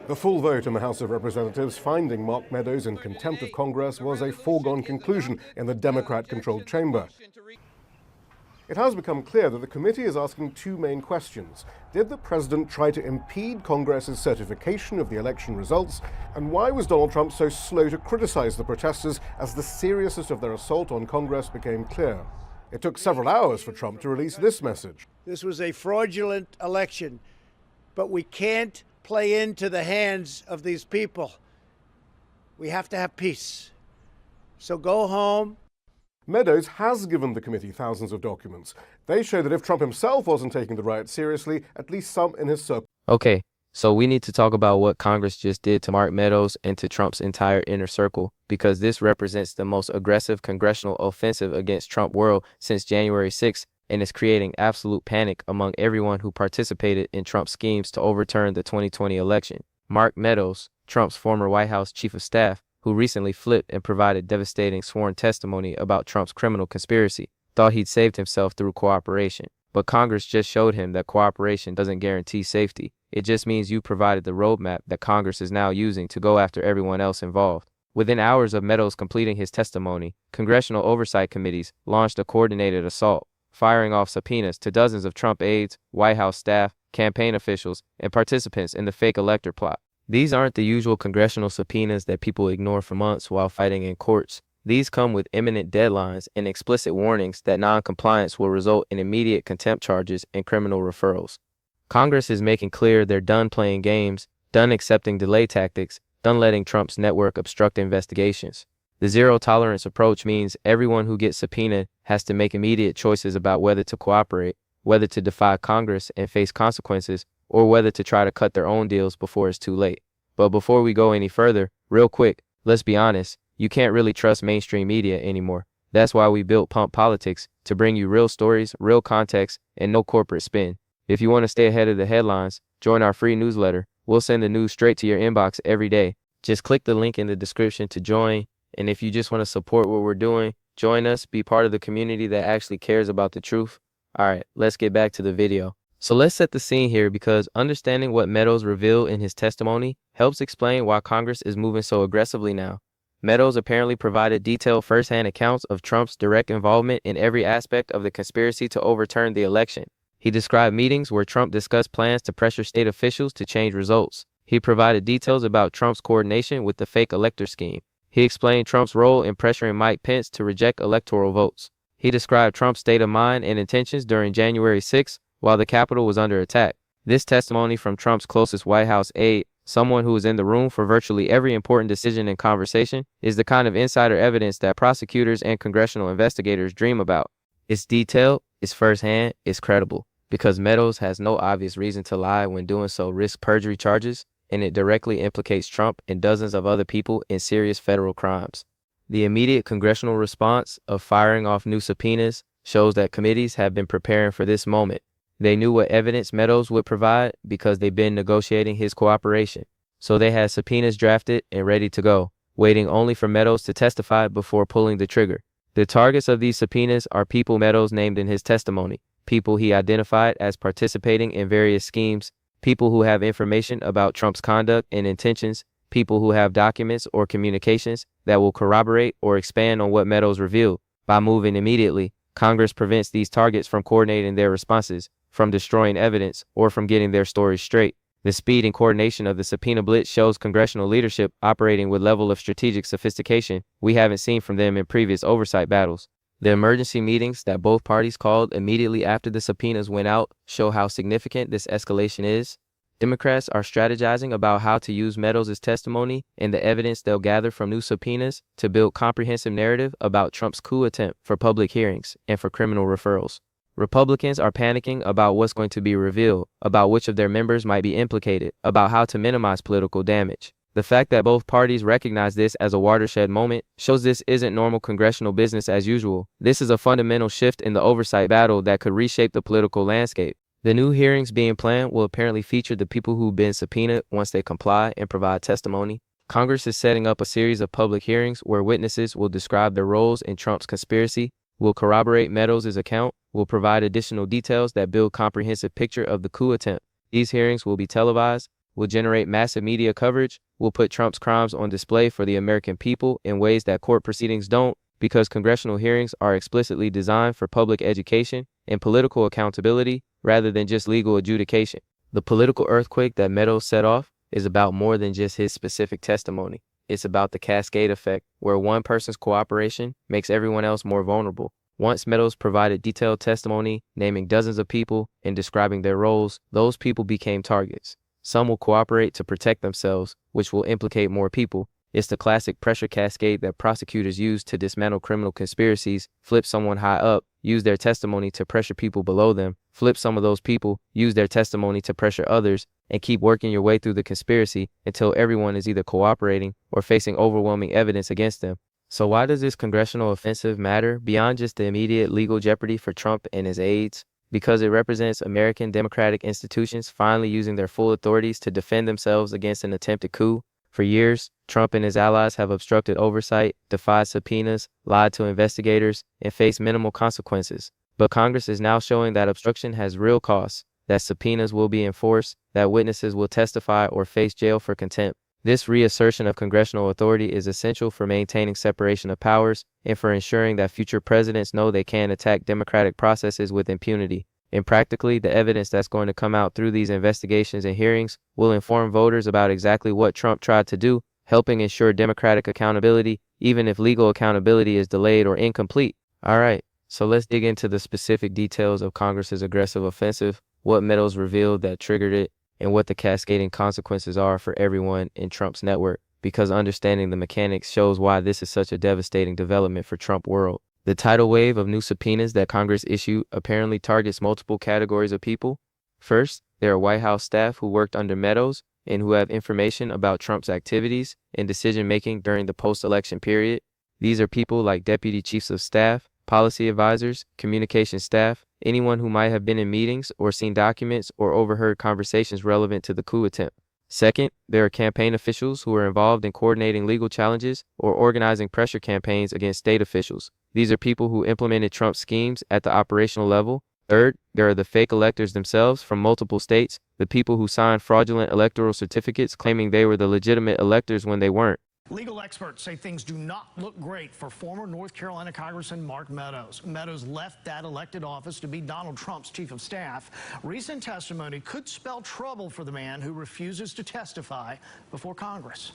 The full vote in the House of Representatives finding Mark Meadows in contempt of Congress was a foregone conclusion in the Democrat-controlled chamber. It has become clear that the committee is asking two main questions. Did the president try to impede Congress's certification of the election results? And why was Donald Trump so slow to criticize the protesters as the seriousness of their assault on Congress became clear? It took several hours for Trump to release this message. This was a fraudulent election, but we can't play into the hands of these people. We have to have peace. So go home. Meadows has given the committee thousands of documents. They show that if Trump himself wasn't taking the riot seriously, at least some in his circle. Okay, so we need to talk about what Congress just did to Mark Meadows and to Trump's entire inner circle, because this represents the most aggressive congressional offensive against Trump world since January 6th, and is creating absolute panic among everyone who participated in Trump's schemes to overturn the 2020 election. Mark Meadows, Trump's former White House chief of staff, who recently flipped and provided devastating sworn testimony about Trump's criminal conspiracy, thought he'd saved himself through cooperation. But Congress just showed him that cooperation doesn't guarantee safety. It just means you provided the roadmap that Congress is now using to go after everyone else involved. Within hours of Meadows completing his testimony, congressional oversight committees launched a coordinated assault, firing off subpoenas to dozens of Trump aides, White House staff, campaign officials, and participants in the fake elector plot. These aren't the usual congressional subpoenas that people ignore for months while fighting in courts. These come with imminent deadlines and explicit warnings that non-compliance will result in immediate contempt charges and criminal referrals. Congress is making clear they're done playing games, done accepting delay tactics, done letting Trump's network obstruct investigations. The zero-tolerance approach means everyone who gets subpoenaed has to make immediate choices about whether to cooperate, whether to defy Congress and face consequences, or whether to try to cut their own deals before it's too late. But before we go any further, real quick, let's be honest, you can't really trust mainstream media anymore. That's why we built Pump Politics, to bring you real stories, real context, and no corporate spin. If you want to stay ahead of the headlines, join our free newsletter. We'll send the news straight to your inbox every day. Just click the link in the description to join. And if you just want to support what we're doing, join us, be part of the community that actually cares about the truth. All right, let's get back to the video. So let's set the scene here, because understanding what Meadows revealed in his testimony helps explain why Congress is moving so aggressively now. Meadows apparently provided detailed firsthand accounts of Trump's direct involvement in every aspect of the conspiracy to overturn the election. He described meetings where Trump discussed plans to pressure state officials to change results. He provided details about Trump's coordination with the fake elector scheme. He explained Trump's role in pressuring Mike Pence to reject electoral votes. He described Trump's state of mind and intentions during January 6th, while the Capitol was under attack. This testimony from Trump's closest White House aide, someone who was in the room for virtually every important decision and conversation, is the kind of insider evidence that prosecutors and congressional investigators dream about. It's detailed, it's firsthand, it's credible, because Meadows has no obvious reason to lie when doing so risks perjury charges, and it directly implicates Trump and dozens of other people in serious federal crimes. The immediate congressional response of firing off new subpoenas shows that committees have been preparing for this moment. They knew what evidence Meadows would provide because they've been negotiating his cooperation. So they had subpoenas drafted and ready to go, waiting only for Meadows to testify before pulling the trigger. The targets of these subpoenas are people Meadows named in his testimony, people he identified as participating in various schemes, people who have information about Trump's conduct and intentions, people who have documents or communications that will corroborate or expand on what Meadows revealed. By moving immediately, Congress prevents these targets from coordinating their responses, from destroying evidence, or from getting their stories straight. The speed and coordination of the subpoena blitz shows congressional leadership operating with a level of strategic sophistication we haven't seen from them in previous oversight battles. The emergency meetings that both parties called immediately after the subpoenas went out show how significant this escalation is. Democrats are strategizing about how to use Meadows' testimony and the evidence they'll gather from new subpoenas to build comprehensive narrative about Trump's coup attempt for public hearings and for criminal referrals. Republicans are panicking about what's going to be revealed, about which of their members might be implicated, about how to minimize political damage. The fact that both parties recognize this as a watershed moment shows this isn't normal congressional business as usual. This is a fundamental shift in the oversight battle that could reshape the political landscape. The new hearings being planned will apparently feature the people who've been subpoenaed once they comply and provide testimony. Congress is setting up a series of public hearings where witnesses will describe their roles in Trump's conspiracy, will corroborate Meadows' account, will provide additional details that build a comprehensive picture of the coup attempt. These hearings will be televised, will generate massive media coverage, will put Trump's crimes on display for the American people in ways that court proceedings don't, because congressional hearings are explicitly designed for public education and political accountability rather than just legal adjudication. The political earthquake that Meadows set off is about more than just his specific testimony. It's about the cascade effect, where one person's cooperation makes everyone else more vulnerable. Once Meadows provided detailed testimony, naming dozens of people and describing their roles, those people became targets. Some will cooperate to protect themselves, which will implicate more people. It's the classic pressure cascade that prosecutors use to dismantle criminal conspiracies. Flip someone high up, use their testimony to pressure people below them. Flip some of those people, use their testimony to pressure others, and keep working your way through the conspiracy until everyone is either cooperating or facing overwhelming evidence against them. So why does this congressional offensive matter beyond just the immediate legal jeopardy for Trump and his aides? Because it represents American democratic institutions finally using their full authorities to defend themselves against an attempted coup. For years, Trump and his allies have obstructed oversight, defied subpoenas, lied to investigators, and faced minimal consequences. But Congress is now showing that obstruction has real costs, that subpoenas will be enforced, that witnesses will testify or face jail for contempt. This reassertion of congressional authority is essential for maintaining separation of powers and for ensuring that future presidents know they can attack democratic processes with impunity. And practically, the evidence that's going to come out through these investigations and hearings will inform voters about exactly what Trump tried to do, helping ensure democratic accountability, even if legal accountability is delayed or incomplete. All right, so let's dig into the specific details of Congress's aggressive offensive, what Meadows revealed that triggered it, and what the cascading consequences are for everyone in Trump's network, because understanding the mechanics shows why this is such a devastating development for Trump world. The tidal wave of new subpoenas that Congress issued apparently targets multiple categories of people. First, there are White House staff who worked under Meadows and who have information about Trump's activities and decision-making during the post-election period. These are people like deputy chiefs of staff, policy advisors, communication staff, anyone who might have been in meetings or seen documents or overheard conversations relevant to the coup attempt. Second, there are campaign officials who are involved in coordinating legal challenges or organizing pressure campaigns against state officials. These are people who implemented Trump's schemes at the operational level. Third, there are the fake electors themselves from multiple states, the people who signed fraudulent electoral certificates claiming they were the legitimate electors when they weren't. Legal experts say things do not look great for former North Carolina Congressman Mark Meadows. Meadows left that elected office to be Donald Trump's chief of staff. Recent testimony could spell trouble for the man who refuses to testify before Congress.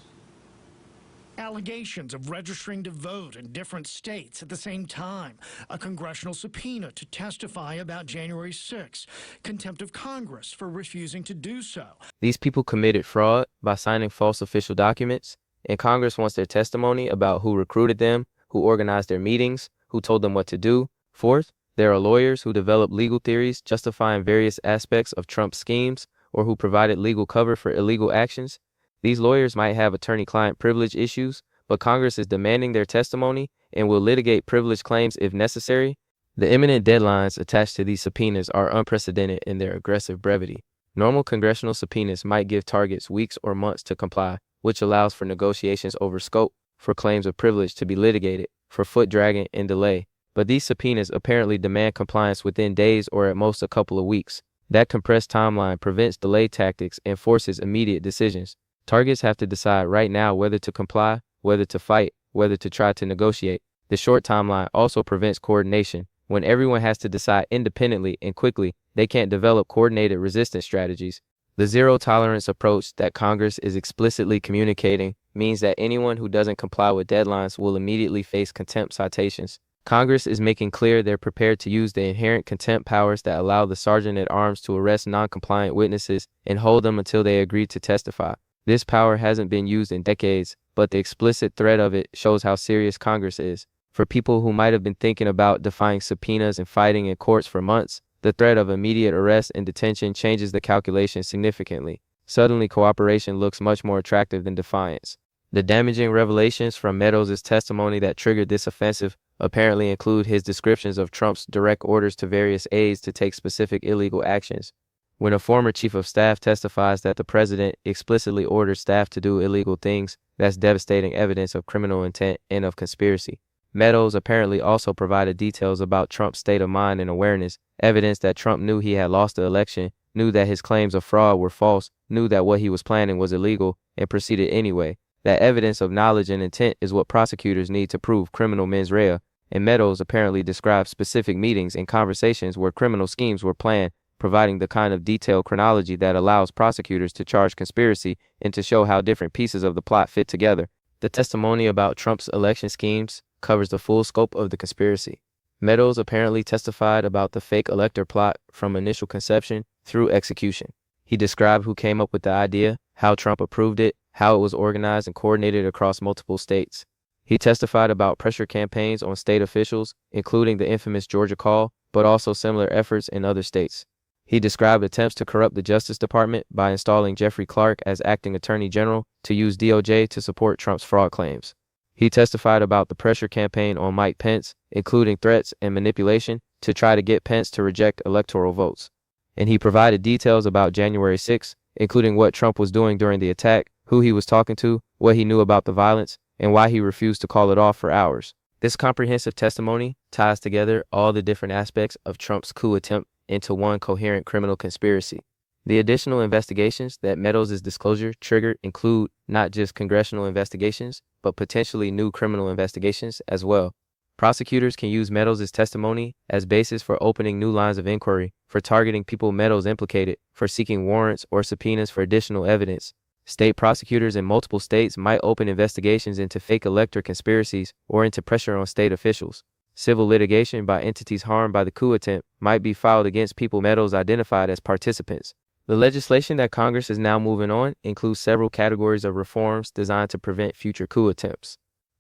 Allegations of registering to vote in different states at the same time, a congressional subpoena to testify about January 6th, contempt of Congress for refusing to do so. These people committed fraud by signing false official documents, and Congress wants their testimony about who recruited them, who organized their meetings, who told them what to do. Fourth, there are lawyers who develop legal theories justifying various aspects of Trump's schemes or who provided legal cover for illegal actions. These lawyers might have attorney-client privilege issues, but Congress is demanding their testimony and will litigate privilege claims if necessary. The imminent deadlines attached to these subpoenas are unprecedented in their aggressive brevity. Normal congressional subpoenas might give targets weeks or months to comply, which allows for negotiations over scope, for claims of privilege to be litigated, for foot-dragging and delay. But these subpoenas apparently demand compliance within days or at most a couple of weeks. That compressed timeline prevents delay tactics and forces immediate decisions. Targets have to decide right now whether to comply, whether to fight, whether to try to negotiate. The short timeline also prevents coordination. When everyone has to decide independently and quickly, they can't develop coordinated resistance strategies. The zero-tolerance approach that Congress is explicitly communicating means that anyone who doesn't comply with deadlines will immediately face contempt citations. Congress is making clear they're prepared to use the inherent contempt powers that allow the sergeant-at-arms to arrest non-compliant witnesses and hold them until they agree to testify. This power hasn't been used in decades, but the explicit threat of it shows how serious Congress is. For people who might have been thinking about defying subpoenas and fighting in courts for months, the threat of immediate arrest and detention changes the calculation significantly. Suddenly, cooperation looks much more attractive than defiance. The damaging revelations from Meadows' testimony that triggered this offensive apparently include his descriptions of Trump's direct orders to various aides to take specific illegal actions. When a former chief of staff testifies that the president explicitly ordered staff to do illegal things, that's devastating evidence of criminal intent and of conspiracy. Meadows apparently also provided details about Trump's state of mind and awareness, evidence that Trump knew he had lost the election, knew that his claims of fraud were false, knew that what he was planning was illegal, and proceeded anyway. That evidence of knowledge and intent is what prosecutors need to prove criminal mens rea, and Meadows apparently described specific meetings and conversations where criminal schemes were planned, providing the kind of detailed chronology that allows prosecutors to charge conspiracy and to show how different pieces of the plot fit together. The testimony about Trump's election schemes covers the full scope of the conspiracy. Meadows apparently testified about the fake elector plot from initial conception through execution. He described who came up with the idea, how Trump approved it, how it was organized and coordinated across multiple states. He testified about pressure campaigns on state officials, including the infamous Georgia call, but also similar efforts in other states. He described attempts to corrupt the Justice Department by installing Jeffrey Clark as acting attorney general to use DOJ to support Trump's fraud claims. He testified about the pressure campaign on Mike Pence, including threats and manipulation to try to get Pence to reject electoral votes. And he provided details about January 6th, including what Trump was doing during the attack, who he was talking to, what he knew about the violence, and why he refused to call it off for hours. This comprehensive testimony ties together all the different aspects of Trump's coup attempt into one coherent criminal conspiracy. The additional investigations that Meadows' disclosure triggered include not just congressional investigations, but potentially new criminal investigations as well. Prosecutors can use Meadows' testimony as basis for opening new lines of inquiry, for targeting people Meadows implicated, for seeking warrants or subpoenas for additional evidence. State prosecutors in multiple states might open investigations into fake elector conspiracies or into pressure on state officials. Civil litigation by entities harmed by the coup attempt might be filed against people Meadows identified as participants. The legislation that Congress is now moving on includes several categories of reforms designed to prevent future coup attempts.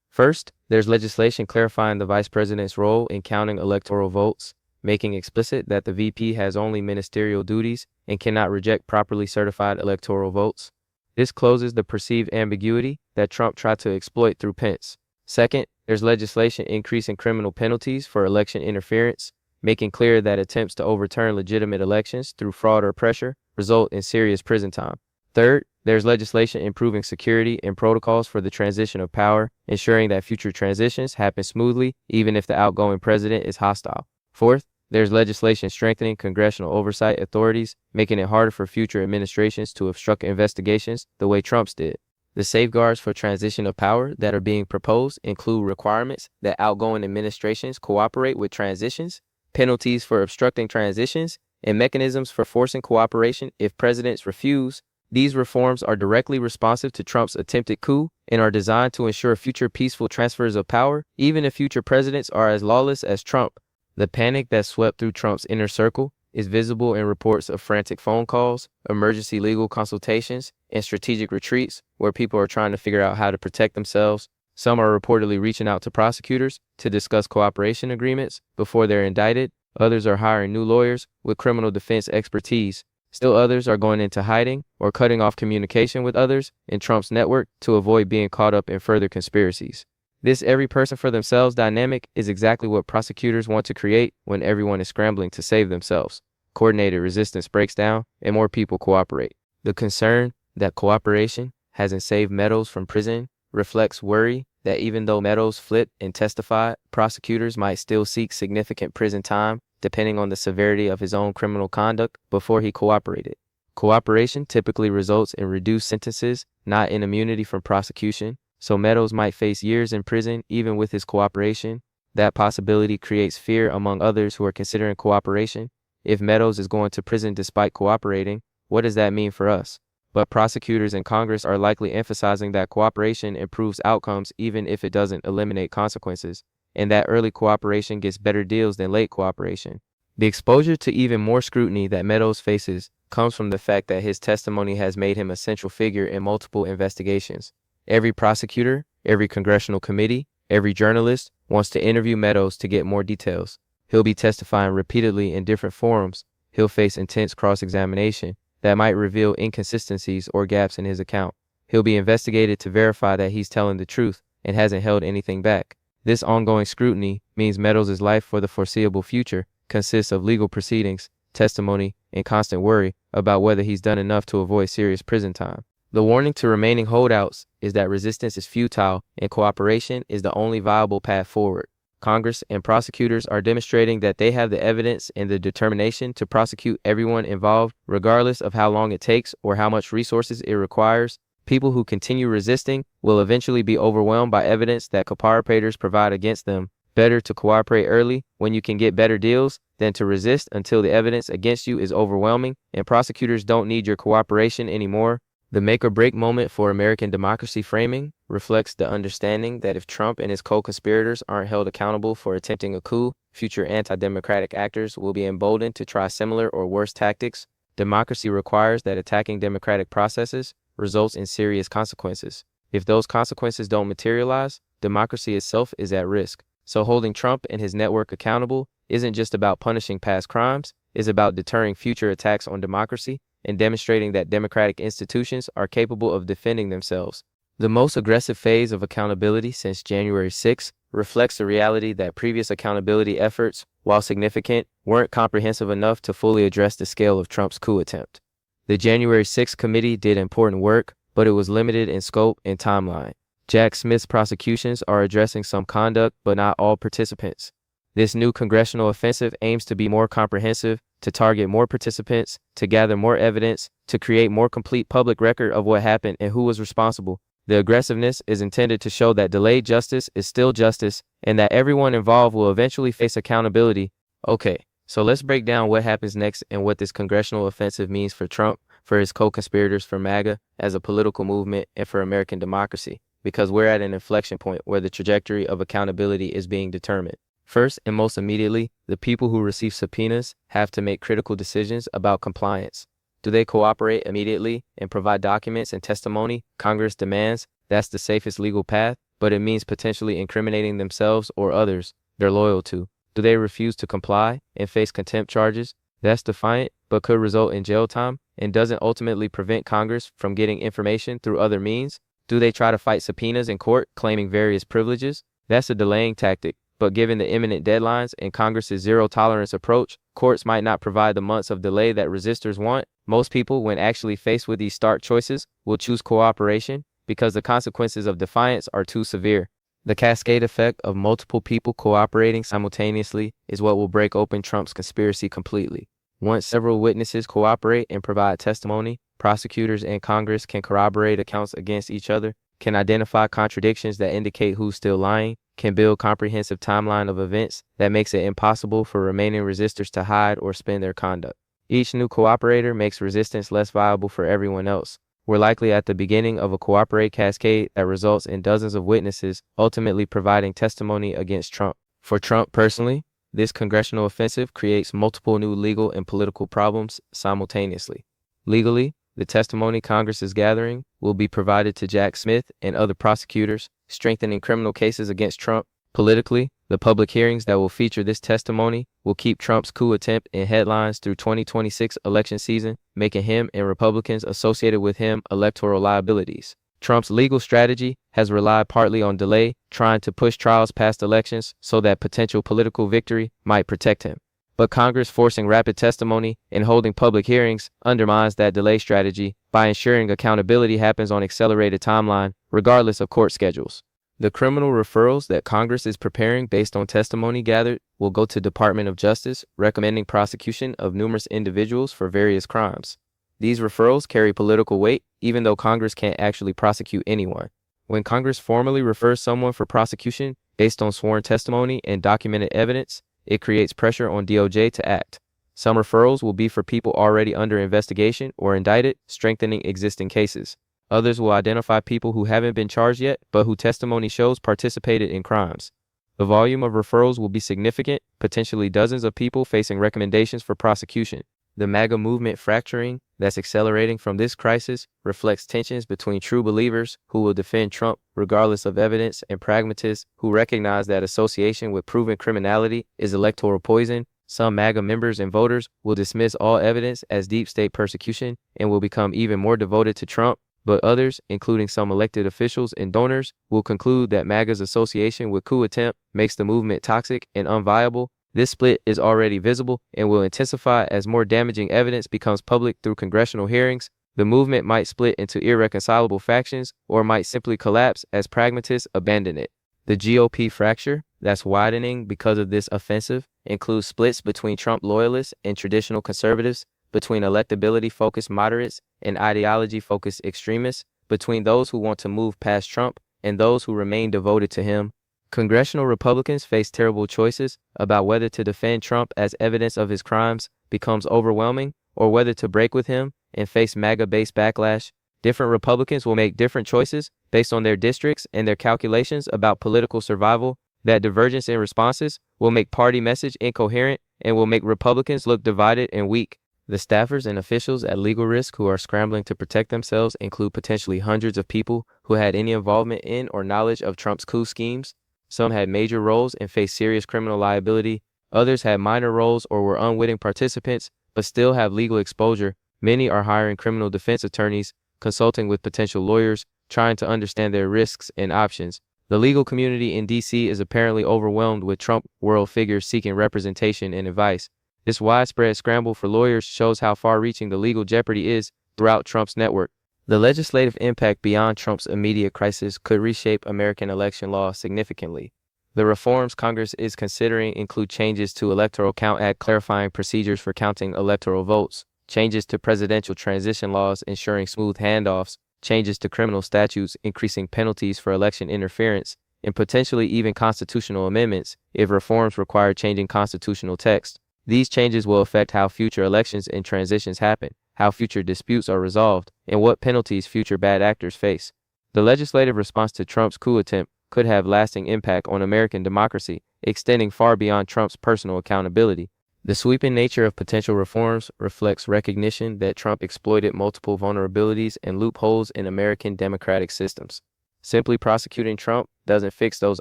First, there's legislation clarifying the vice president's role in counting electoral votes, making explicit that the VP has only ministerial duties and cannot reject properly certified electoral votes. This closes the perceived ambiguity that Trump tried to exploit through Pence. Second, there's legislation increasing criminal penalties for election interference, making clear that attempts to overturn legitimate elections through fraud or pressure result in serious prison time. Third, there's legislation improving security and protocols for the transition of power, ensuring that future transitions happen smoothly even if the outgoing president is hostile. Fourth, there's legislation strengthening congressional oversight authorities, making it harder for future administrations to obstruct investigations the way Trump's did. The safeguards for transition of power that are being proposed include requirements that outgoing administrations cooperate with transitions, penalties for obstructing transitions, and mechanisms for forcing cooperation if presidents refuse. These reforms are directly responsive to Trump's attempted coup and are designed to ensure future peaceful transfers of power, even if future presidents are as lawless as Trump. The panic that swept through Trump's inner circle is visible in reports of frantic phone calls, emergency legal consultations, and strategic retreats where people are trying to figure out how to protect themselves. Some are reportedly reaching out to prosecutors to discuss cooperation agreements before they're indicted. Others are hiring new lawyers with criminal defense expertise. Still others are going into hiding or cutting off communication with others in Trump's network to avoid being caught up in further conspiracies. This every person for themselves dynamic is exactly what prosecutors want to create when everyone is scrambling to save themselves. Coordinated resistance breaks down and more people cooperate. The concern that cooperation hasn't saved Meadows from prison reflects worry that even though Meadows flipped and testified, prosecutors might still seek significant prison time depending on the severity of his own criminal conduct before he cooperated. Cooperation typically results in reduced sentences, not in immunity from prosecution, so Meadows might face years in prison even with his cooperation. That possibility creates fear among others who are considering cooperation. If Meadows is going to prison despite cooperating, what does that mean for us? But prosecutors in Congress are likely emphasizing that cooperation improves outcomes even if it doesn't eliminate consequences, and that early cooperation gets better deals than late cooperation. The exposure to even more scrutiny that Meadows faces comes from the fact that his testimony has made him a central figure in multiple investigations. Every prosecutor, every congressional committee, every journalist wants to interview Meadows to get more details. He'll be testifying repeatedly in different forums. He'll face intense cross-examination that might reveal inconsistencies or gaps in his account. He'll be investigated to verify that he's telling the truth and hasn't held anything back. This ongoing scrutiny means Meadows' life for the foreseeable future consists of legal proceedings, testimony, and constant worry about whether he's done enough to avoid serious prison time. The warning to remaining holdouts is that resistance is futile and cooperation is the only viable path forward. Congress and prosecutors are demonstrating that they have the evidence and the determination to prosecute everyone involved, regardless of how long it takes or how much resources it requires. People who continue resisting will eventually be overwhelmed by evidence that cooperators provide against them. Better to cooperate early when you can get better deals than to resist until the evidence against you is overwhelming and prosecutors don't need your cooperation anymore. The make-or-break moment for American democracy framing reflects the understanding that if Trump and his co-conspirators aren't held accountable for attempting a coup, future anti-democratic actors will be emboldened to try similar or worse tactics. Democracy requires that attacking democratic processes results in serious consequences. If those consequences don't materialize, democracy itself is at risk. So holding Trump and his network accountable isn't just about punishing past crimes, it's about deterring future attacks on democracy and demonstrating that democratic institutions are capable of defending themselves. The most aggressive phase of accountability since January 6 reflects the reality that previous accountability efforts, while significant, weren't comprehensive enough to fully address the scale of Trump's coup attempt. The January 6 committee did important work, but it was limited in scope and timeline. Jack Smith's prosecutions are addressing some conduct, but not all participants. This new congressional offensive aims to be more comprehensive, to target more participants, to gather more evidence, to create more complete public record of what happened and who was responsible. The aggressiveness is intended to show that delayed justice is still justice and that everyone involved will eventually face accountability. Okay, so let's break down what happens next and what this congressional offensive means for Trump, for his co-conspirators, for MAGA as a political movement, and for American democracy, because we're at an inflection point where the trajectory of accountability is being determined. First and most immediately, the people who receive subpoenas have to make critical decisions about compliance. Do they cooperate immediately and provide documents and testimony Congress demands? That's the safest legal path, but it means potentially incriminating themselves or others they're loyal to. Do they refuse to comply and face contempt charges? That's defiant, but could result in jail time and doesn't ultimately prevent Congress from getting information through other means. Do they try to fight subpoenas in court, claiming various privileges? That's a delaying tactic. But given the imminent deadlines and Congress's zero-tolerance approach, courts might not provide the months of delay that resistors want. Most people, when actually faced with these stark choices, will choose cooperation because the consequences of defiance are too severe. The cascade effect of multiple people cooperating simultaneously is what will break open Trump's conspiracy completely. Once several witnesses cooperate and provide testimony, prosecutors and Congress can corroborate accounts against each other, can identify contradictions that indicate who's still lying, can build comprehensive timeline of events that makes it impossible for remaining resistors to hide or spin their conduct. Each new cooperator makes resistance less viable for everyone else. We're likely at the beginning of a cooperate cascade that results in dozens of witnesses ultimately providing testimony against Trump. For Trump personally, this congressional offensive creates multiple new legal and political problems simultaneously. Legally, the testimony Congress is gathering will be provided to Jack Smith and other prosecutors, strengthening criminal cases against Trump. Politically, the public hearings that will feature this testimony will keep Trump's coup attempt in headlines through 2026 election season, making him and Republicans associated with him electoral liabilities. Trump's legal strategy has relied partly on delay, trying to push trials past elections so that potential political victory might protect him. But Congress forcing rapid testimony and holding public hearings undermines that delay strategy by ensuring accountability happens on accelerated timeline, regardless of court schedules. The criminal referrals that Congress is preparing based on testimony gathered will go to Department of Justice, recommending prosecution of numerous individuals for various crimes. These referrals carry political weight, even though Congress can't actually prosecute anyone. When Congress formally refers someone for prosecution based on sworn testimony and documented evidence, it creates pressure on DOJ to act. Some referrals will be for people already under investigation or indicted, strengthening existing cases. Others will identify people who haven't been charged yet, but whose testimony shows participated in crimes. The volume of referrals will be significant, potentially dozens of people facing recommendations for prosecution. The MAGA movement fracturing that's accelerating from this crisis reflects tensions between true believers who will defend Trump regardless of evidence and pragmatists who recognize that association with proven criminality is electoral poison. Some MAGA members and voters will dismiss all evidence as deep state persecution and will become even more devoted to Trump. But others, including some elected officials and donors, will conclude that MAGA's association with coup attempt makes the movement toxic and unviable. This split is already visible and will intensify as more damaging evidence becomes public through congressional hearings. The movement might split into irreconcilable factions or might simply collapse as pragmatists abandon it. The GOP fracture, that's widening because of this offensive, includes splits between Trump loyalists and traditional conservatives, between electability-focused moderates and ideology-focused extremists, between those who want to move past Trump and those who remain devoted to him. Congressional Republicans face terrible choices about whether to defend Trump as evidence of his crimes becomes overwhelming or whether to break with him and face MAGA-based backlash. Different Republicans will make different choices based on their districts and their calculations about political survival. That divergence in responses will make party message incoherent and will make Republicans look divided and weak. The staffers and officials at legal risk who are scrambling to protect themselves include potentially hundreds of people who had any involvement in or knowledge of Trump's coup schemes. Some had major roles and faced serious criminal liability. Others had minor roles or were unwitting participants, but still have legal exposure. Many are hiring criminal defense attorneys, consulting with potential lawyers, trying to understand their risks and options. The legal community in D.C. is apparently overwhelmed with Trump world figures seeking representation and advice. This widespread scramble for lawyers shows how far-reaching the legal jeopardy is throughout Trump's network. The legislative impact beyond Trump's immediate crisis could reshape American election law significantly. The reforms Congress is considering include changes to Electoral Count Act clarifying procedures for counting electoral votes, changes to presidential transition laws ensuring smooth handoffs, changes to criminal statutes increasing penalties for election interference, and potentially even constitutional amendments if reforms require changing constitutional text. These changes will affect how future elections and transitions happen, how future disputes are resolved, and what penalties future bad actors face. The legislative response to Trump's coup attempt could have lasting impact on American democracy, extending far beyond Trump's personal accountability. The sweeping nature of potential reforms reflects recognition that Trump exploited multiple vulnerabilities and loopholes in American democratic systems. Simply prosecuting Trump doesn't fix those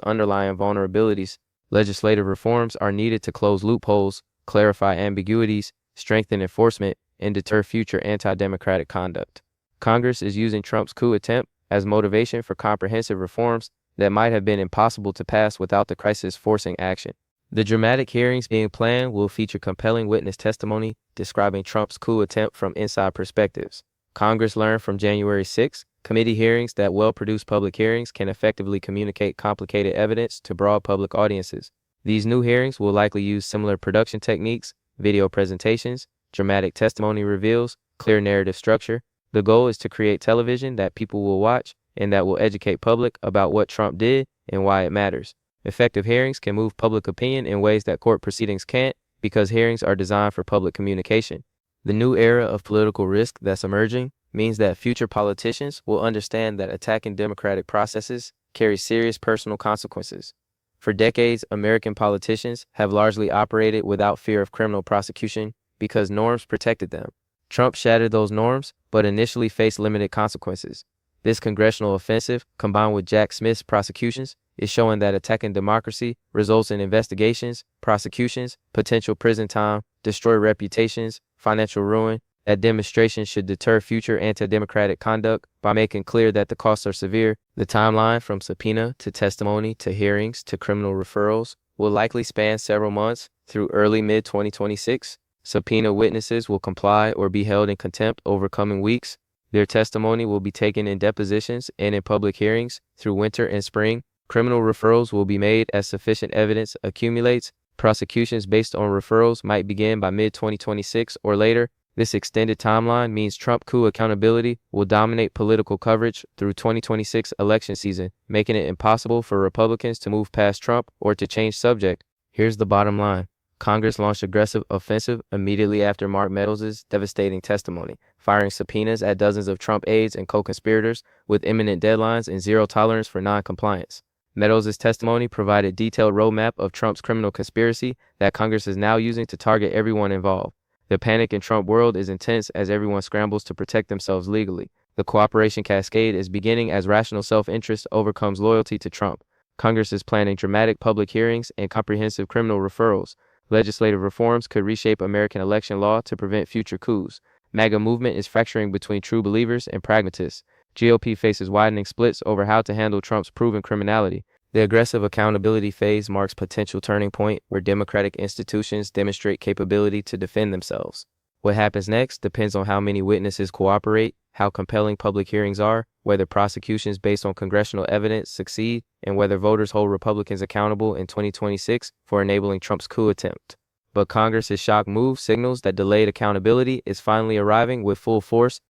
underlying vulnerabilities. Legislative reforms are needed to close loopholes, clarify ambiguities, strengthen enforcement, and deter future anti-democratic conduct. Congress is using Trump's coup attempt as motivation for comprehensive reforms that might have been impossible to pass without the crisis forcing action. The dramatic hearings being planned will feature compelling witness testimony describing Trump's coup attempt from inside perspectives. Congress learned from January 6 committee hearings that well-produced public hearings can effectively communicate complicated evidence to broad public audiences. These new hearings will likely use similar production techniques, video presentations, dramatic testimony reveals, clear narrative structure. The goal is to create television that people will watch and that will educate public about what Trump did and why it matters. Effective hearings can move public opinion in ways that court proceedings can't because hearings are designed for public communication. The new era of political risk that's emerging means that future politicians will understand that attacking democratic processes carries serious personal consequences. For decades, American politicians have largely operated without fear of criminal prosecution because norms protected them. Trump shattered those norms, but initially faced limited consequences. This congressional offensive, combined with Jack Smith's prosecutions, is showing that attacking democracy results in investigations, prosecutions, potential prison time, destroyed reputations, financial ruin. That demonstration should deter future anti-democratic conduct by making clear that the costs are severe. The timeline from subpoena to testimony to hearings to criminal referrals will likely span several months through early mid-2026. Subpoena witnesses will comply or be held in contempt over coming weeks. Their testimony will be taken in depositions and in public hearings through winter and spring. Criminal referrals will be made as sufficient evidence accumulates. Prosecutions based on referrals might begin by mid-2026 or later. This extended timeline means Trump coup accountability will dominate political coverage through 2026 election season, making it impossible for Republicans to move past Trump or to change subject. Here's the bottom line. Congress launched aggressive offensive immediately after Mark Meadows' devastating testimony, firing subpoenas at dozens of Trump aides and co-conspirators with imminent deadlines and zero tolerance for non-compliance. Meadows' testimony provided a detailed roadmap of Trump's criminal conspiracy that Congress is now using to target everyone involved. The panic in Trump world is intense as everyone scrambles to protect themselves legally. The cooperation cascade is beginning as rational self-interest overcomes loyalty to Trump. Congress is planning dramatic public hearings and comprehensive criminal referrals. Legislative reforms could reshape American election law to prevent future coups. MAGA movement is fracturing between true believers and pragmatists. GOP faces widening splits over how to handle Trump's proven criminality. The aggressive accountability phase marks potential turning point where democratic institutions demonstrate capability to defend themselves. What happens next depends on how many witnesses cooperate, how compelling public hearings are, whether prosecutions based on congressional evidence succeed, and whether voters hold Republicans accountable in 2026 for enabling Trump's coup attempt. But Congress's shock move signals that delayed accountability is finally arriving with full force